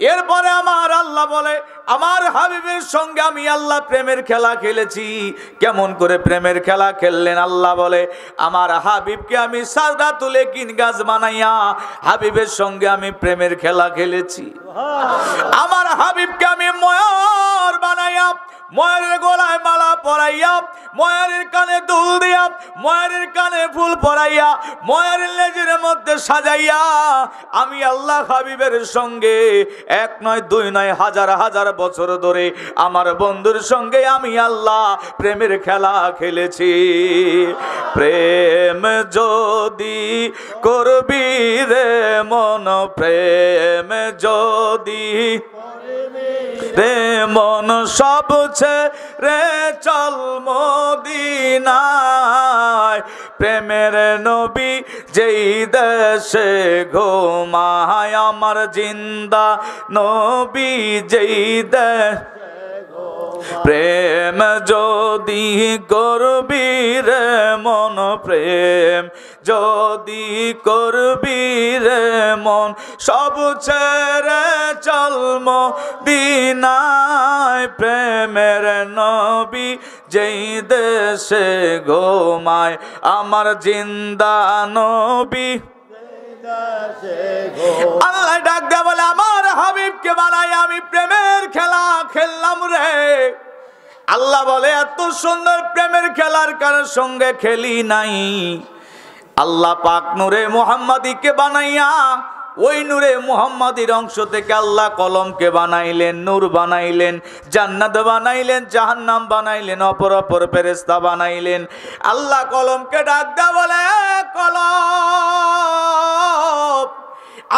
এরপরে আমার আল্লাহ বলে আমার হাবিবের সঙ্গে আমি আল্লাহ প্রেমের খেলা খেলেছি। কেমন করে প্রেমের খেলা খেললেন? আল্লাহ বলে আমার হাবিবকে আমি সাজদাতুল ইয়াকিন গাছ বানাইয়া হাবিবের সঙ্গে আমি প্রেমের খেলা খেলেছি। আমার হাবিবকে আমি ময়ূর বানাইয়া ময়ূরের গলায় মালা পরাইয়া ময়ূরের কানে দুল দিয়া ময়ূরের কানে ফুল পরাইয়া ময়ূরের লেজের মধ্যে সাজাইয়া আমি আল্লাহ হাবিবের সঙ্গে এক নয় দুই নয় হাজার হাজার বছর ধরে আমার বন্ধুর সঙ্গে আমি আল্লাহ প্রেমের খেলা খেলেছি। প্রেম যদি করবি রে মন, প্রেম যদি রে মন সব ছেড়ে চল মদিনায়। প্রেমের নবী যেই দেশে ঘুমায় আমার জিন্দা নবী যেই দেশে। প্রেম যদি করবি রে মন, প্রেম যদি করবি রে মন সব ছেড়ে চল মদিনায়। প্রেমের নবী যেই দেশে ঘুমায় আমার জিন্দা নবী। আল্লাহ ডাক দেয়া বলে আমার হাবিবকে বানাই আমি প্রেমের খেলা খেললাম রে। আল্লাহ বলে এত সুন্দর প্রেমের খেলার কারোর সঙ্গে খেলি নাই। আল্লাহ পাক নূরে মুহাম্মাদীকে বানাইয়া ওই নূরে মুহাম্মাদীর অংশ থেকে আল্লাহ কলমকে বানাইলেন, নূর বানাইলেন, জান্নাত বানাইলেন, জাহান্নাম বানাইলেন, অপর অপর ফেরেশতা বানাইলেন। আল্লাহ কলমকে ডাক দেয়া বলে কলম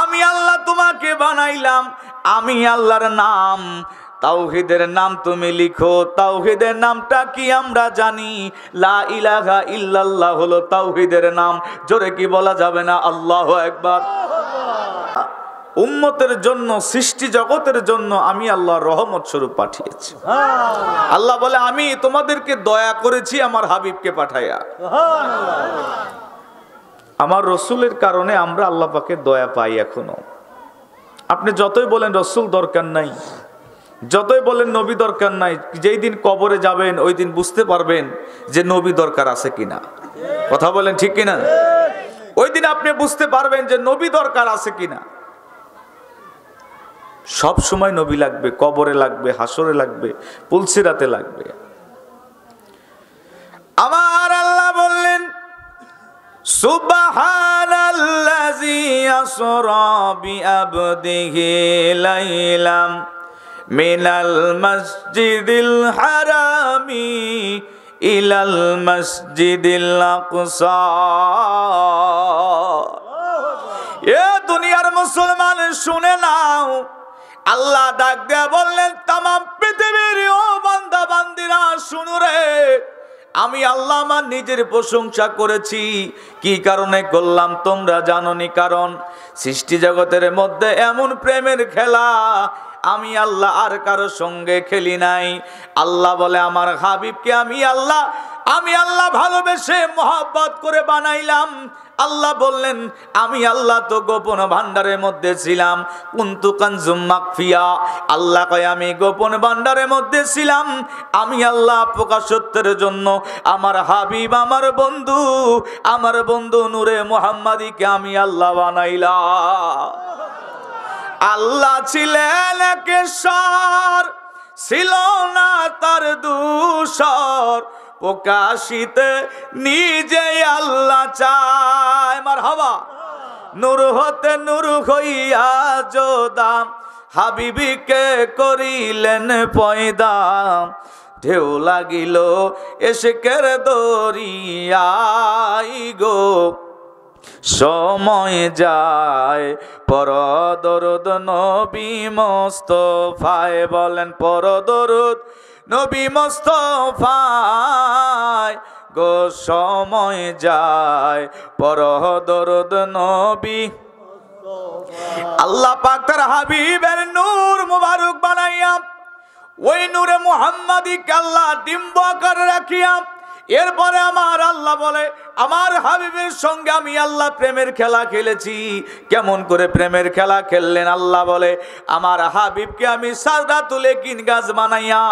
আমি আল্লাহ তোমাকে বানাইলাম, আমি আল্লাহর নাম তাওহীদের নাম তুমি লিখো। তাওহীদের নামটা কি আমরা জানি, লা ইলাহা ইল্লাল্লাহ হলো তাওহীদের নাম। জোরে কি বলা যাবে না আল্লাহু আকবার? উম্মতের জন্য সৃষ্টি জগতের জন্য আমি আল্লাহর রহমত স্বরূপ পাঠিয়েছি। আল্লাহ বলে আমি তোমাদেরকে দয়া করেছি আমার হাবিবকে পাঠাইয়া। আমার রসুলের কারণে আমরা আল্লাহ পাকের দয়া পাই এখনো। আপনি যতই বলেন রসুল দরকার নাই, যতই বলেন নবী দরকার নাই, যেই দিন কবরে যাবেন ওই দিন বুঝতে পারবেন যে নবী দরকার আছে কিনা। কথা বলেন ঠিক কিনা? ওই দিন আপনি বুঝতে পারবেন যে নবী দরকার আছে কিনা। সব সময় নবী লাগবে, কবরে লাগবে, হাসরে লাগবে, পুলসিরাতে লাগবে। আমার আল্লাহ বললেন সুবহানাল্লাযী আসরা বিআবদিহি লাইলাম মিনাল মসজিদিল হারামি ইলাল মসজিদিল আকসা। এ দুনিয়ার মুসলমান শুনে নাও, আল্লাহ ডাক দেয়া বললেন তামাম পৃথিবীর ও বান্দা বান্দিরা শুনো রে, আমি আল্লাহ আমার নিজের প্রশংসা করেছি। কি কারণে করলাম তোমরা জানোনি? কারণ সৃষ্টি জগতের মধ্যে এমন প্রেমের খেলা আমি আল্লাহ আর কারো সঙ্গে খেলি নাই। আল্লাহ বলে আমার হাবিবকে আমি আল্লাহ ভালোবেসে মহব্বত করে বানাইলাম। আল্লাহ বললেন আমি আল্লাহ তো গোপন ভান্ডারের মধ্যে ছিলাম, কুনতু কানজুম মাখফিয়া। আল্লাহ কয় আমি গোপন ভান্ডারের মধ্যে ছিলাম, আমি আল্লাহ প্রকাশত্বের জন্য আমার হাবিব আমার বন্ধু নূরে মুহাম্মাদীকে আমি আল্লাহ বানাইলাম। আল্লাহ ছিলেন একেশ্বর, ছিল না তার দূষর, প্রকাশিতে নিজে আল্লাহ চায়। মারহাবা। নূর হতে নূর হইয়া যোদা হাবিবিকে করিলেন পয়দা। ঢেউ লাগিল এশকের দরিয়ায় গো, সময় যায় পরদরুদ নবী মুস্তাফায়। বলেন পরদরুদ নবী মুস্তাফায় গো, সময় যায় পরদরুদ নবী। আল্লাহ পাক তার হাবিবের নূর মুবারক বানাইয়া ওই নূরে মুহাম্মাদীকে আল্লাহ ডিম্ব আকারে রাখিয়া এরপরে আমার আল্লাহ বলে আমার হাবিবের সঙ্গে আমি আল্লাহ প্রেমের খেলা খেলেছি। কেমন করে প্রেমের খেলা খেললেন? আল্লাহ বলে আমার হাবিবকে আমি সাজদাতুল কিন গাছ বানাইয়া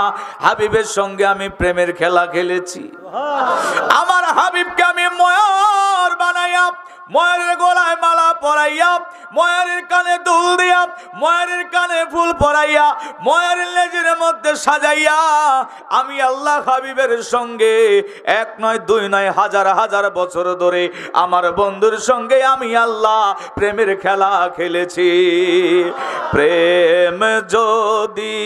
হাবিবের সঙ্গে আমি প্রেমের খেলা খেলেছি। আমার হাবিবকে আমি ময়ূর বানাইয়া ময়ূরের গলায় মালা পরাইয়া ময়ূরের কানে দুল দিয়া ময়ূরের কানে ফুল পরাইয়া ময়ূরের লেজের মধ্যে সাজাইয়া আমি আল্লাহ হাবিবের সঙ্গে এক নয় দুই নয় হাজার হাজার বছর ধরে আমার বন্ধুর সঙ্গে আমি আল্লাহ প্রেমের খেলা খেলেছি। প্রেম যদি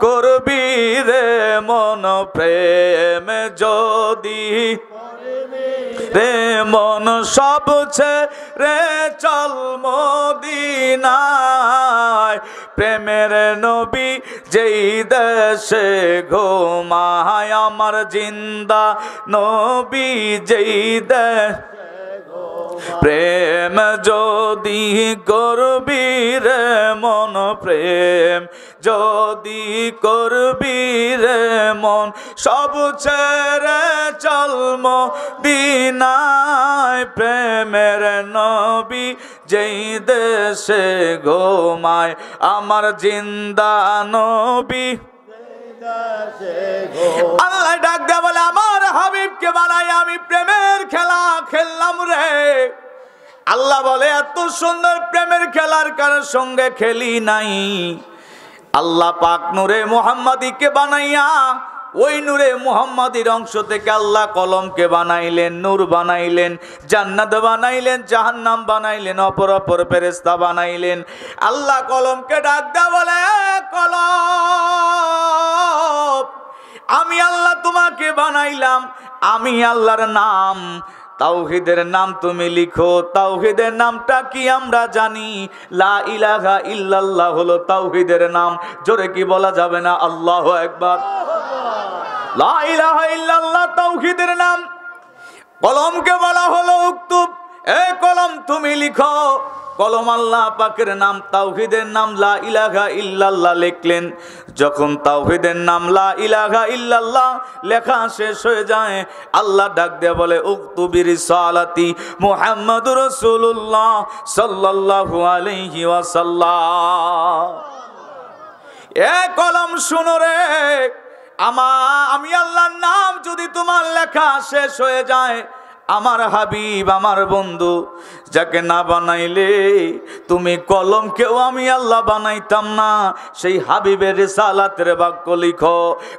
করবি রে মন, প্রেম যদি রে মন সব ছেড়ে চল মদিনায়। প্রেমের নবী যেই দেশে ঘুমায় আমার জিন্দা নবী যেই দেশে। প্রেম যদি করবি রে মন, প্রেম যদি করবি রে মন সব ছেড়ে চল মদিনায়। প্রেমের নবী যেই দেশে ঘুমায় আমার জিন্দা নবী। আল্লাহ ডাক দেয়া বলে আমার হাবিবকে বানাই আমি প্রেমের খেলা খেললাম রে। আল্লাহ বলে এত সুন্দর প্রেমের খেলার কারোর সঙ্গে খেলি নাই। আল্লাহ পাক নূরে মুহাম্মাদীকে বানাইয়া ওই নূরে মুহাম্মাদীর অংশ থেকে আল্লাহ কলমকে বানাইলেন, নূর বানাইলেন, জান্নাত বানাইলেন, জাহান্নাম বানাইলেন, অপর অপর ফেরেশতা বানাইলেন। আল্লাহ কলমকে ডাক দেয়া বলে কলম আমি আল্লাহ তোমাকে বানাইলাম, আমি আল্লাহর নাম তাওহীদের নাম তুমি লিখো। তাওহীদের নামটা কি আমরা জানি, লা ইলাহা ইল্লাল্লাহ হলো তাওহীদের নাম। জোরে কি বলা যাবে না? আল্লাহু আকবার। লা ইলাহা ইল্লাল্লাহ তাওহীদের নাম। কলমকে বলা হলো উক্তুব, এ কলম তুমি লিখো। কলম আল্লাহ পাকের নাম, তাওহীদের নাম লা ইলাহা ইল্লাল্লাহ লিখলেন। যখন তাওহীদের নাম লা ইলাহা ইল্লাল্লাহ লেখা শেষ হয়ে যায় আল্লাহ ডাক দিয়ে বলে উক্তুবি রিসালাতি মুহাম্মাদুর রাসূলুল্লাহ সাল্লাল্লাহু আলাইহি ওয়াসাল্লাম। এ কলম শুনো রে, আমি আল্লাহর নাম যদি তোমার লেখা শেষ হয়ে যায়, আমার হাবিব আমার বন্ধু যাকে না বানাইলে তুমি কলমকেও আমি আল্লাহ বানাইতাম না, সেই হাবিবের রিসালাতের বাক্য লিখো।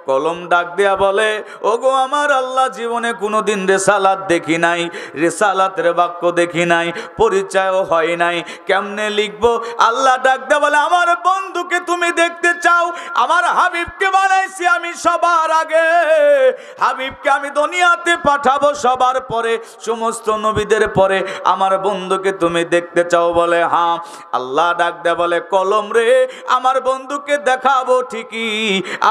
কলম ডাক দেয়া বলে ওগো আমার আল্লাহ, জীবনে কোনোদিন রিসালাত দেখি নাই, রিসালাতের বাক্য দেখি নাই, পরিচয়ও হয় নাই, কেমনে লিখবো? আল্লাহ ডাক দেয়া বলে আমার বন্ধুকে তুমি দেখতে চাও, আমার হাবিবকে বানাইছি আমি সবার আগে, হাবিবকে আমি দুনিয়াতে পাঠাবো সবার পরে, সমস্ত নবীদের পরে আমার বন্ধুকে তুমি দেখতে চাও? বলে হ্যাঁ। আল্লাহ ডাক দেয়া বলে কলম রে, আমার বন্ধুকে দেখাবো ঠিকই,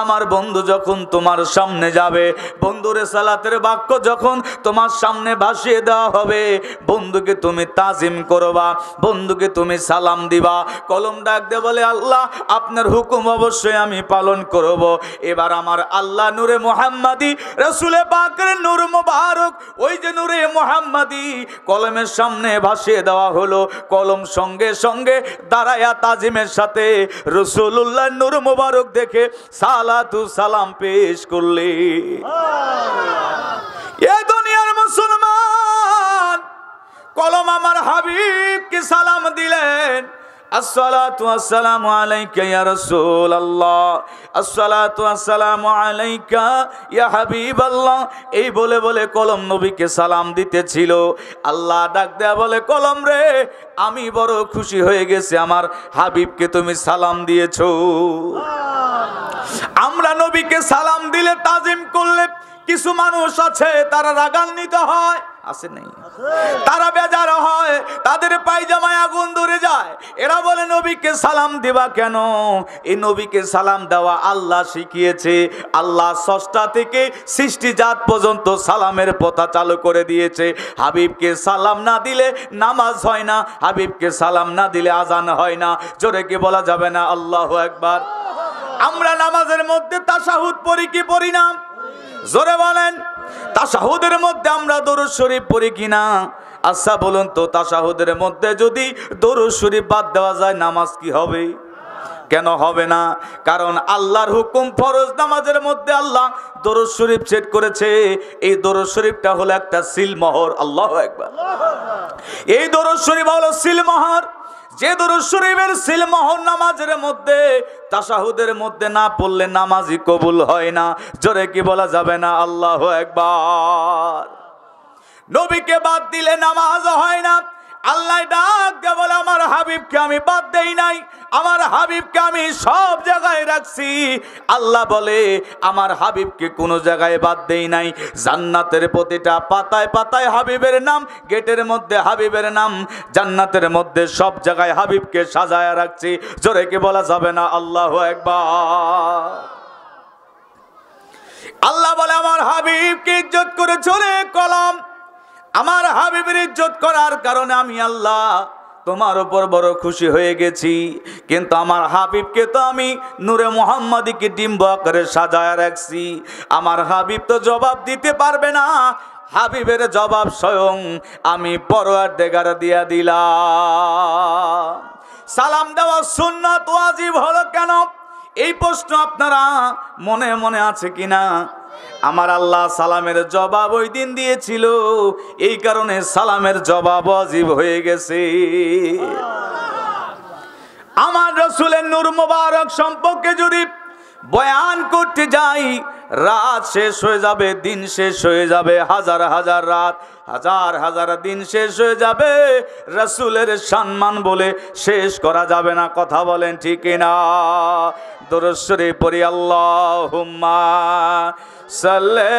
আমার বন্ধু যখন তোমার সামনে যাবে, বন্ধুর রিসালাতের বাক্য যখন তোমার সামনে ভাসিয়ে দেওয়া হবে, বন্ধুকে তুমি তাজিম করবা, বন্ধুকে তুমি সালাম দিবা। কলম ডাক দেয়া বলে আল্লাহ আপনার হুকুম অবশ্যই আমি পালন করব। এবার আমার আল্লাহ নূরে মুহাম্মাদি রাসূলে পাকের নূর মুবারক, ওই যে নূরে মুহাম্মাদি কলমের সামনে ভাসিয়ে দেওয়া হলো। কলম সঙ্গে সঙ্গে দাঁড়ায়া তাজিমের সাথে রাসূলুল্লাহ নূর মুবারক দেখে সালাতু সালাম পেশ করলে। এ দুনিয়ার মুসলমান, কলম আমার হাবিবকে সালাম দিলেন, আসসালাতু আসসালামু আলাইকা ইয়া রাসূলুল্লাহ, আসসালাতু আসসালামু আলাইকা ইয়া হাবিবাল্লাহ। এই বলে বলে কলম নবীকে সালাম দিতেছিল। আল্লাহ ডাক দেয়া বলে কলম রে, আমি বড় খুশি হয়ে গেছি আমার হাবিবকে তুমি সালাম দিয়েছো। আমরা নবীকে সালাম দিলে, তাজিম করলে কিছু মানুষ আছে তারা রাগান্বিত হয়, আছে নেই? তারা বেজার হয়, তাদের পায়জামায় আগুন ধরে যায়। এরা বলে নবীকে সালাম দিবা কেন? এই নবীকে সালাম দেওয়া আল্লাহ শিখিয়েছে। আল্লাহ স্রষ্টা থেকে সৃষ্টি জাত পর্যন্ত সালামের প্রথা চালু করে দিয়েছে। হাবিবকে সালাম না দিলে নামাজ হয় না, হাবিবকে সালাম না দিলে আজান হয় না। জোরে কি বলা যাবে না? আল্লাহু আকবার। আমরা নামাজের মধ্যে তাশাহুদ পড়ি কি পড়ি না? জোরে বলেন। তাশাহুদের মধ্যে আমরা দরুদ শরীফ পড়ি কিনা? আচ্ছা বলুন তো, তাশাহুদের মধ্যে যদি দরুদ শরীফ বাদ দেওয়া যায় নামাজ কি হবে? কেন হবে না? কারণ আল্লাহর হুকুম, ফরজ নামাজের মধ্যে আল্লাহ দরুদ শরীফ সেট করেছে। এই দরুদ শরীফটা হলো একটা সিলমোহর। আল্লাহু আকবার। এই দরুদ শরীফ হলো সিলমোহর। যে দরুদ শরীফের সিলমোহর নামাজের মধ্যে, তাশাহুদের মধ্যে না পড়লে নামাজই কবুল হয় না। জোরে কি বলা যাবে না? আল্লাহু আকবার। নবীকে বাদ দিলে নামাজ হয় না। আল্লাহ ডাক দিয়ে বলে, আমার হাবিবকে আমি বাদ দেই নাই, আমার হাবিবকে আমি সব জায়গায় রাখছি। আল্লাহ বলে, আমার হাবিবকে কোনো জায়গায় বাদ দেই নাই। জান্নাতের প্রতিটা পাতায় পাতায় হাবিবের নাম, গেটের মধ্যে হাবিবের নাম, জান্নাতের মধ্যে সব জায়গায় হাবিবকে সাজায় রাখছি। জোরে কি বলা যাবে না? আল্লাহু আকবার। আল্লাহ বলে, আমার হাবিবকে ইজ্জত করে চলে কলম, আমার হাবিবের ইজ্জত করার কারণে আমি আল্লাহ তোমার উপর বড় খুশি হয়ে গেছি। কিন্তু আমার হাবিবকে তো আমি নূরে মুহাম্মাদিকে ডিম্ব আকারে সাজায় রাখছি। আমার হাবিব তো জবাব দিতে পারবে না, হাবিবের জবাব স্বয়ং আমি পরওয়ারদিগার দিয়া দিলাম। সালাম দেওয়া সুন্নাত ওয়াজিব হলো কেন? এই প্রশ্ন আপনারা মনে মনে আছে কিনা? আমার আল্লাহ সালামের জবাব ওই দিন দিয়েছিল, এই কারণে সালামের জবাব ওয়াজিব হয়ে গেছে। আমার রাসূলের নূর মোবারক সম্পর্কে যদি বয়ান করতে যাই, রাত শেষ হয়ে যাবে, দিন শেষ হয়ে যাবে, হাজার হাজার রাত, হাজার হাজার দিন শেষ হয়ে যাবে। রাসূলের সম্মান বলে শেষ করা যাবে না। কথা বলেন ঠিক না? দরুদ শরীফ পড়ি, আল্লাহুম্মা সাল্লি